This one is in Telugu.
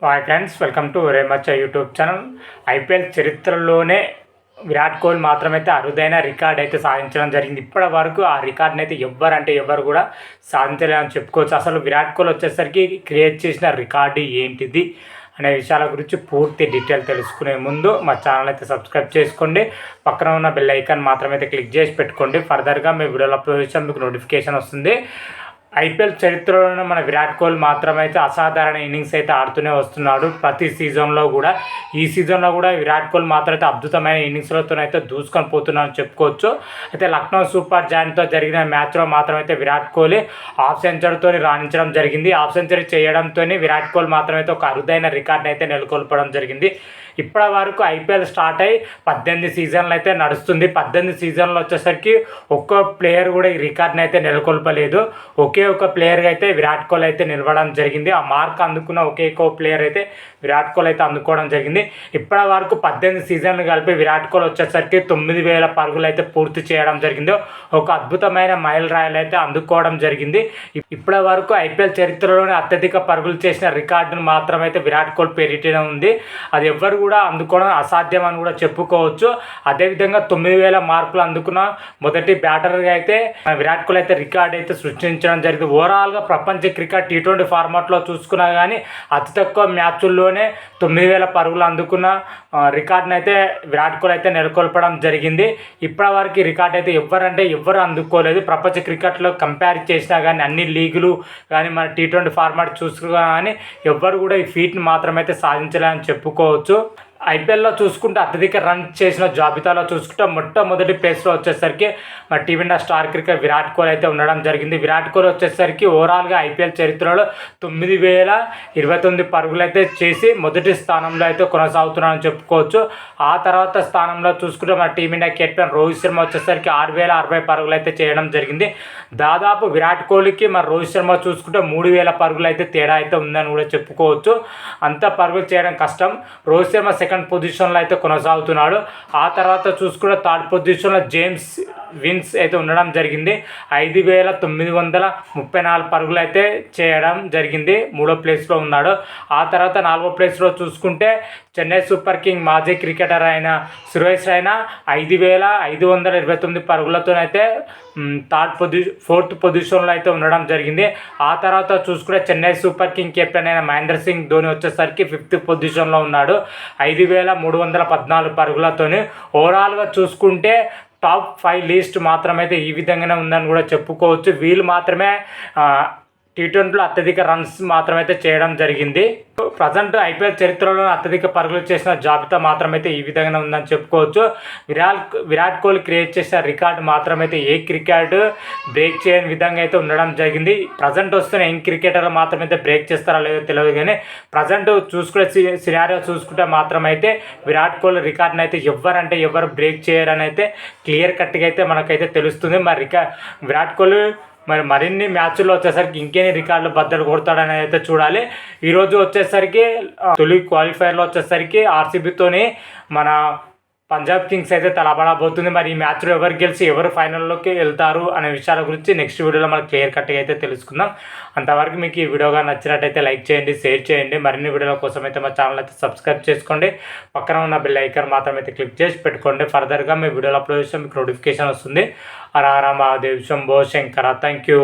హాయ్ ఫ్రెండ్స్, వెల్కమ్ టు రేమచ్చ యూట్యూబ్ ఛానల్. ఐపీఎల్ చరిత్రలోనే విరాట్ కోహ్లీ మాత్రమైతే అరుదైన రికార్డ్ అయితే సాధించడం జరిగింది. ఇప్పటి వరకు ఆ రికార్డ్ని అయితే ఎవ్వరు కూడా సాధించలేదని చెప్పుకోవచ్చు. అసలు విరాట్ కోహ్లీ వచ్చేసరికి క్రియేట్ చేసిన రికార్డు ఏంటిది అనే విషయాల గురించి పూర్తి డీటెయిల్ తెలుసుకునే ముందు మా ఛానల్ అయితే సబ్స్క్రైబ్ చేసుకోండి. పక్కన ఉన్న బెల్ ఐకాన్ మాత్రమైతే క్లిక్ చేసి పెట్టుకోండి. ఫర్దర్గా మీ వీడియోలో అప్లోడ్ చేసాం మీకు నోటిఫికేషన్ వస్తుంది. ఐపీఎల్ చరిత్రలోనే మన విరాట్ కోహ్లీ మాత్రమైతే అసాధారణ ఇన్నింగ్స్ అయితే ఆడుతూనే వస్తున్నాడు ప్రతి సీజన్లో కూడా. ఈ సీజన్లో కూడా విరాట్ కోహ్లీ మాత్రమైతే అద్భుతమైన ఇన్నింగ్స్లతోనైతే దూసుకొని పోతున్నాడని చెప్పుకోవచ్చు. అయితే లక్నో సూపర్ జాయింట్తో జరిగిన మ్యాచ్లో మాత్రమైతే విరాట్ కోహ్లీ హాఫ్ సెంచరీతో రాణించడం జరిగింది. హాఫ్ సెంచరీ చేయడంతో విరాట్ కోహ్లీ మాత్రమైతే ఒక అరుదైన రికార్డుని అయితే నెలకొల్పడం జరిగింది. ఇప్పటి వరకు ఐపీఎల్ స్టార్ట్ అయ్యి 18 సీజన్లు అయితే నడుస్తుంది. 18 సీజన్లు వచ్చేసరికి ఒక్క ప్లేయర్ కూడా ఈ రికార్డ్ని అయితే నెలకొల్పలేదు. ఒకే ఒక ప్లేయర్గా అయితే విరాట్ కోహ్లీ అయితే నిలవడం జరిగింది. ఆ మార్క్ అందుకున్న ఒకే ఒక ప్లేయర్ అయితే విరాట్ కోహ్లీ అయితే అందుకోవడం జరిగింది. ఇప్పటి వరకు 18 సీజన్లు కలిపి విరాట్ కోహ్లీ వచ్చేసరికి 9,000 పరుగులు అయితే పూర్తి చేయడం జరిగింది. ఒక అద్భుతమైన మైల్ రాయలు అయితే అందుకోవడం జరిగింది. ఇప్పటి వరకు ఐపీఎల్ చరిత్రలోనే అత్యధిక పరుగులు చేసిన రికార్డును మాత్రమైతే విరాట్ కోహ్లీ పేరిటనే ఉంది. అది ఎవరు కూడా అందుకోవడం అసాధ్యం అని కూడా చెప్పుకోవచ్చు. అదేవిధంగా 9,000 మార్కులు అందుకున్న మొదటి బ్యాటర్గా అయితే విరాట్ కోహ్లీ అయితే రికార్డ్ అయితే సృష్టించడం జరిగింది. ఓవరాల్గా ప్రపంచ క్రికెట్ T20 ఫార్మాట్లో చూసుకున్నా కానీ అతి తక్కువ మ్యాచ్ల్లోనే 9,000 పరుగులు అందుకున్న రికార్డును అయితే విరాట్ కోహ్లీ అయితే నెలకొల్పడం జరిగింది. ఇప్పటి వరకు రికార్డ్ అయితే ఎవ్వరు అందుకోలేదు. ప్రపంచ క్రికెట్లో కంపేర్ చేసినా కానీ అన్ని లీగులు కానీ మన T20 ఫార్మాట్ చూసుకున్నా కానీ ఎవ్వరు కూడా ఈ ఫీట్ని మాత్రమైతే సాధించలేదని చెప్పుకోవచ్చు. ఐపీఎల్లో చూసుకుంటే అత్యధిక రన్ చేసిన జాబితాలో చూసుకుంటే మొట్టమొదటి ప్లేస్లో వచ్చేసరికి మన team India star cricket Virat Kohli అయితే ఉండడం జరిగింది. విరాట్ కోహ్లీ వచ్చేసరికి ఓవరాల్గా ఐపీఎల్ చరిత్రలో 9,029 పరుగులు అయితే చేసి మొదటి స్థానంలో అయితే కొనసాగుతున్నాడని చెప్పుకోవచ్చు. ఆ తర్వాత స్థానంలో చూసుకుంటే మన టీమిండియా కెప్టెన్ రోహిత్ శర్మ వచ్చేసరికి 6,060 పరుగులు అయితే చేయడం జరిగింది. దాదాపు విరాట్ కోహ్లీకి మన రోహిత్ శర్మ చూసుకుంటే 3,000 పరుగులు అయితే తేడా అయితే ఉందని కూడా చెప్పుకోవచ్చు. అంత పరుగులు చేయడం కష్టం. రోహిత్ శర్మ సెకండ్ పొజిషన్లో అయితే కొనసాగుతున్నాడు. ఆ తర్వాత చూసుకుంటే థర్డ్ పొజిషన్లో జేమ్స్ విన్స్ అయితే ఉండడం జరిగింది. 5,934 పరుగులు అయితే చేయడం జరిగింది. మూడో ప్లేస్లో ఉన్నాడు. ఆ తర్వాత నాలుగో ప్లేస్లో చూసుకుంటే చెన్నై సూపర్ కింగ్ మాజీ క్రికెటర్ అయిన సురేష్ రైనా 5,529 పరుగులతోనైతే ఫోర్త్ పొజిషన్లో అయితే ఉండడం జరిగింది. ఆ తర్వాత చూసుకుంటే చెన్నై సూపర్ కింగ్ కెప్టెన్ అయిన మహేంద్ర సింగ్ ధోని వచ్చేసరికి 5th పొజిషన్లో ఉన్నాడు 5,314 పరుగులతోని. ఓవరాల్గా చూసుకుంటే టాప్ 5 లిస్ట్ మాత్రమైతే ఈ విధంగానే ఉందని కూడా చెప్పుకోవచ్చు. వీళ్ళు మాత్రమే T20లో అత్యధిక రన్స్ మాత్రమైతే చేయడం జరిగింది. ప్రజెంట్ ఐపీఎల్ చరిత్రలో అత్యధిక పరుగులు చేసిన జాబితా మాత్రమైతే ఈ విధంగా ఉందని చెప్పుకోవచ్చు. విరాట్ కోహ్లీ క్రియేట్ చేసిన రికార్డు మాత్రమైతే ఏ క్రికెట్ బ్రేక్ చేయని విధంగా అయితే ఉండడం జరిగింది. ప్రజెంట్ వస్తున్న యంగ్ క్రికెటర్ మాత్రమైతే బ్రేక్ చేస్తారా లేదో తెలియదు కానీ ప్రజెంట్ చూసుకునే సినారియో చూసుకుంటే మాత్రమైతే విరాట్ కోహ్లీ రికార్డుని అయితే ఎవరు బ్రేక్ చేయరని అయితే క్లియర్ కట్గా అయితే మనకైతే తెలుస్తుంది. మరి విరాట్ కోహ్లీ మరిన్ని మ్యాచ్ల్లో వచ్చేసరికి ఇంకేని రికార్డులు బద్దలు కొడతాడని అయితే చూడాలి. ఈరోజు వచ్చేసరికి తొలి క్వాలిఫైర్లో వచ్చేసరికి ఆర్సీబీతోని మన పంజాబ్ కింగ్స్ అయితే తలపడబోతుంది. మరి ఈ మ్యాచ్లో ఎవరు గెలిచి ఎవరు ఫైనల్లోకి వెళ్తారు అనే విషయాల గురించి నెక్స్ట్ వీడియోలో మనకు క్లియర్ కట్గా అయితే తెలుసుకుందాం. అంతవరకు మీకు ఈ వీడియోగా నచ్చినట్టయితే లైక్ చేయండి, షేర్ చేయండి. మరిన్ని వీడియోల కోసం అయితే మా ఛానల్ అయితే సబ్స్క్రైబ్ చేసుకోండి. పక్కన ఉన్న బెల్ ఐకాన్ మాత్రమైతే క్లిక్ చేసి పెట్టుకోండి. ఫర్దర్గా మీ వీడియోలో అప్లోడ్ చేస్తే మీకు నోటిఫికేషన్ వస్తుంది. హర హర మహాదేవ్, శంభో శంకర. Thank you.